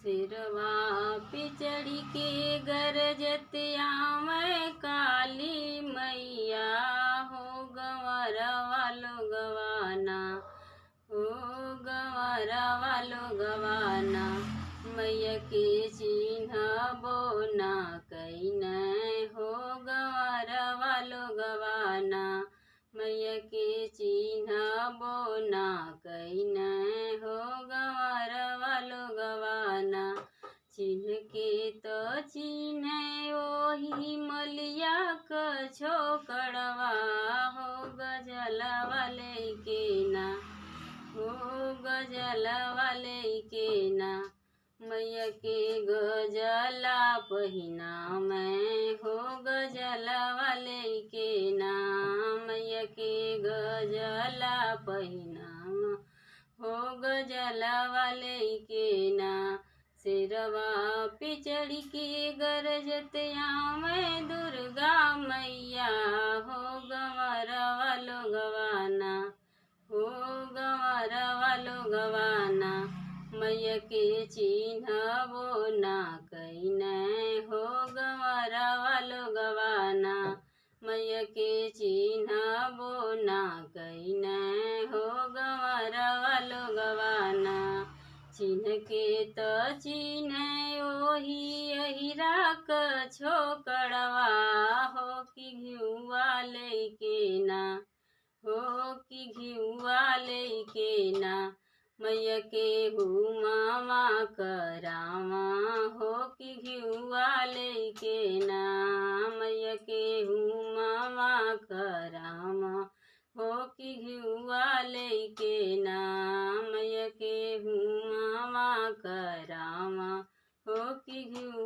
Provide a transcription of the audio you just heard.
सिरवा पे चढ़ी के गरजतिया मैं काली मैया हो गंवरा वालो गवाना हो गंवरा वालो गवाना मैया के चिन्हबो ना कैन हो गंवरा वालो गवाना मैया के चिन्हबो ना कैन हो गंवरा वालो गवाना चिन्ह के तो चिन्ह ओही मलिया क छोकड़वा हो गजला वाले के ना हो गजला वाले के ना मैया के गजला पहिना मैं हो गजला वाले के ना मैया के गजला पहिना हो गजला वाले के ना सिरवा पे चढ़ी के गरजतिया मैं दुर्गा मैया हो गंवरा वालो गवाना हो गंवरा वालो गवाना मैया के चिन्हबो ना कैन हो गंवरा वालो गवाना मैया के चिन्हबो ना कैन हो गंवरा वालो गवाना चिन्ह के तो चिन्ह ओही अहिरा क छोकड़वा हो कि घिउवा लेके ना हो कि घिउवा लेके ना मैया के हुमामा करावा हो कि घिउवा लेके ना मैया के हुमामा करावा हो कि घिउवा लेके ना मैया के हुमामा करावा हो कि घिउ